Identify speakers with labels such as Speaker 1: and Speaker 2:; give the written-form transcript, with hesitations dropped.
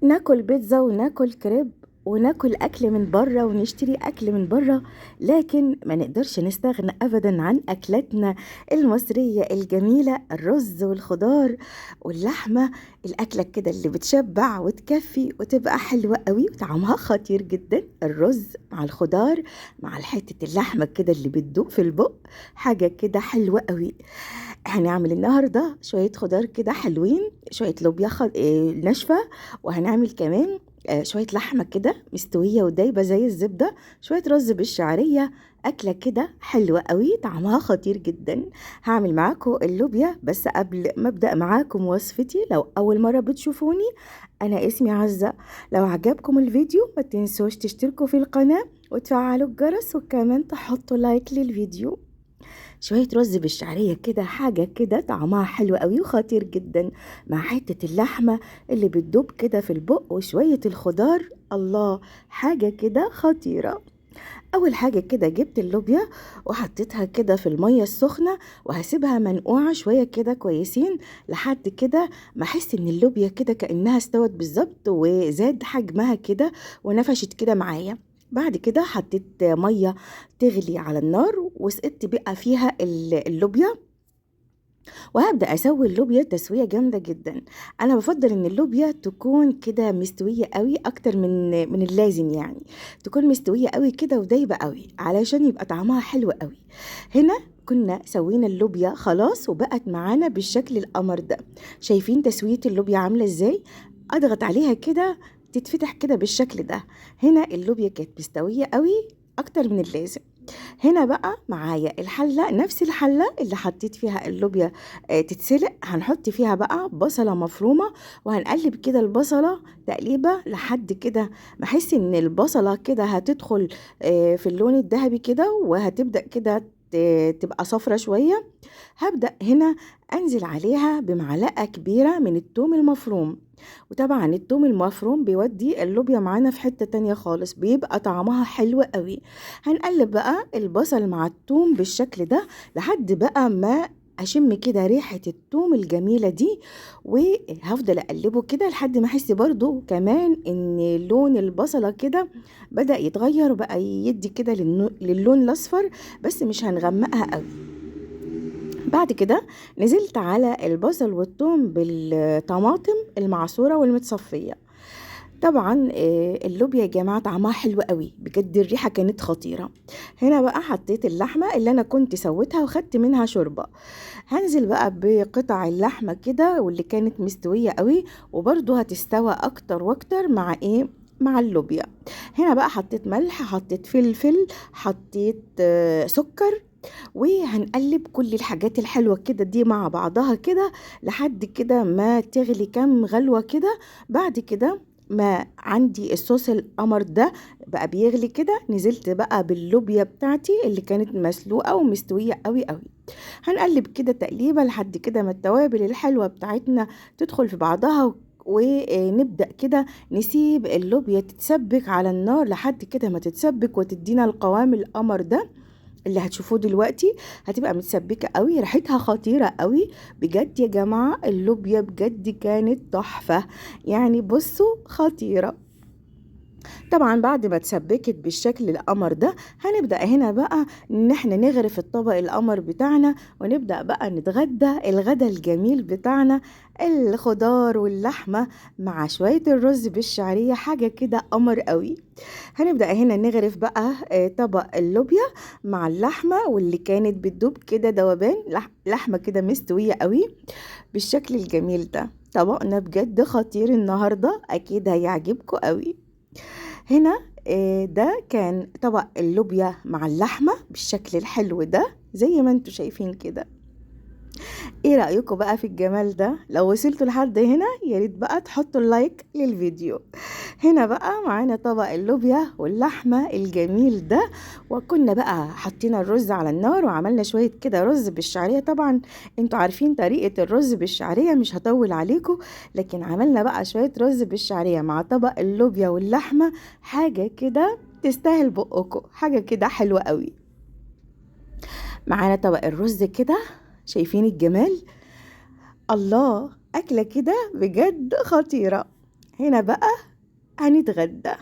Speaker 1: ناكل بيتزا وناكل كريب وناكل أكل من بره ونشتري أكل من بره، لكن ما نقدرش نستغنى أبدا عن أكلتنا المصرية الجميلة، الرز والخضار واللحمة. الأكلة كده اللي بتشبع وتكفي وتبقى حلوة قوي وطعمها خطير جدا، الرز مع الخضار مع حتة اللحمة كده اللي بتدوب في البق، حاجة كده حلوة قوي. هنعمل النهاردة شوية خضار كده حلوين، شوية لوبيا ناشفة، وهنعمل كمان شوية لحمة كده مستوية ودايبة زي الزبدة، شوية رز بالشعرية. أكلة كده حلوة قوي طعمها خطير جدا. هعمل معاكم اللوبيا، بس قبل ما أبدأ معاكم وصفتي، لو أول مرة بتشوفوني أنا اسمي عزة. لو عجبكم الفيديو ما تنسوش تشتركوا في القناة وتفعلوا الجرس، وكمان تحطوا لايك للفيديو. شوية رز بالشعرية كده، حاجة كده طعمها حلو قوي وخطير جدا، مع حتة اللحمة اللي بتدوب كده في البق وشوية الخضار، الله، حاجة كده خطيرة. اول حاجة كده جبت اللوبيا وحطيتها كده في المية السخنة، وهسيبها منقوعة شوية كده كويسين لحد كده ما احس ان اللوبيا كده كأنها استوت بالظبط وزاد حجمها كده ونفشت كده معايا. بعد كده حطيت مية تغلي على النار وسقطت بقى فيها اللوبيا، وهبدأ أسوي اللوبيا تسوية جامدة جدا. أنا بفضل إن اللوبيا تكون كده مستوية قوي أكتر من اللازم، يعني تكون مستوية قوي كده ودايبة قوي علشان يبقى طعمها حلو قوي. هنا كنا سوينا اللوبيا خلاص وبقت معانا بالشكل القمر ده. شايفين تسوية اللوبيا عاملة إزاي؟ أضغط عليها كده تتفتح كده بالشكل ده. هنا اللوبيا كانت مستوية قوي أكتر من اللازم. هنا بقى معايا الحلة، نفس الحلة اللي حطيت فيها اللوبيا تتسلق، هنحط فيها بقى بصلة مفرومة، وهنقلب كده البصلة تقليبة لحد كده ما احس ان البصلة كده هتدخل في اللون الذهبي كده، وهتبدأ كده تبقى صفرة شوية. هبدأ هنا أنزل عليها بمعلقة كبيرة من الثوم المفروم، وطبعا الثوم المفروم بيودي اللوبيا معانا في حتة تانية خالص، بيبقى طعمها حلو قوي. هنقلب بقى البصل مع الثوم بالشكل ده لحد بقى ما اشم كده ريحة الثوم الجميلة دي، وهفضل اقلبه كده لحد ما احس برضو كمان ان لون البصلة كده بدأ يتغير وبقى يدي كده للون الاصفر، بس مش هنغمقها قوي. بعد كده نزلت على البصل والثوم بالطماطم المعصورة والمتصفية. طبعا اللوبيا يا جماعة طعمها حلو قوي بجد، الريحة كانت خطيرة. هنا بقى حطيت اللحمة اللي انا كنت سويتها وخدت منها شوربة. هنزل بقى بقطع اللحمة كده واللي كانت مستوية قوي، وبرضو هتستوى اكتر واكتر مع ايه، مع اللوبيا. هنا بقى حطيت ملح، حطيت فلفل، حطيت سكر، وهنقلب كل الحاجات الحلوة كده دي مع بعضها كده لحد كده ما تغلي كام غلوة كده. بعد كده ما عندي الصوص القمر ده بقى بيغلي كده، نزلت بقى باللوبيا بتاعتي اللي كانت مسلوقة ومستوية قوي قوي. هنقلب كده تقليبة لحد كده ما التوابل الحلوة بتاعتنا تدخل في بعضها، ونبدأ كده نسيب اللوبيا تتسبك على النار لحد كده ما تتسبك وتدينا القوام القمر ده اللي هتشوفوه دلوقتي. هتبقى متسبكة قوي، ريحتها خطيرة قوي بجد يا جماعة. اللوبيا بجد كانت تحفة، يعني بصوا خطيرة. طبعا بعد ما اتسبكت بالشكل القمر ده، هنبدأ هنا بقى ان احنا نغرف الطبق القمر بتاعنا، ونبدأ بقى نتغدى الغدا الجميل بتاعنا، الخضار واللحمة مع شوية الرز بالشعرية، حاجة كده قمر قوي. هنبدأ هنا نغرف بقى طبق اللوبيا مع اللحمة واللي كانت بتدوب كده دوبان، لحمة كده مستوية قوي بالشكل الجميل ده. طبقنا بجد خطير النهاردة، أكيد هيعجبكم قوي. هنا ده كان طبق اللوبيا مع اللحمة بالشكل الحلو ده زي ما انتوا شايفين كده. ايه رأيكم بقى في الجمال ده؟ لو وصلتوا لحد هنا ياريت بقى تحطوا اللايك للفيديو. هنا بقى معانا طبق اللوبيا واللحمة الجميل ده، وكنا بقى حطينا الرز على النار وعملنا شوية كده رز بالشعرية. طبعا انتوا عارفين طريقة الرز بالشعرية، مش هطول عليكم، لكن عملنا بقى شوية رز بالشعرية مع طبق اللوبيا واللحمة، حاجة كده تستاهل بقكم، حاجة كده حلوة قوي. معانا طبق الرز كده، شايفين الجمال؟ الله، أكلة كده بجد خطيرة. هنا بقى هنتغدى.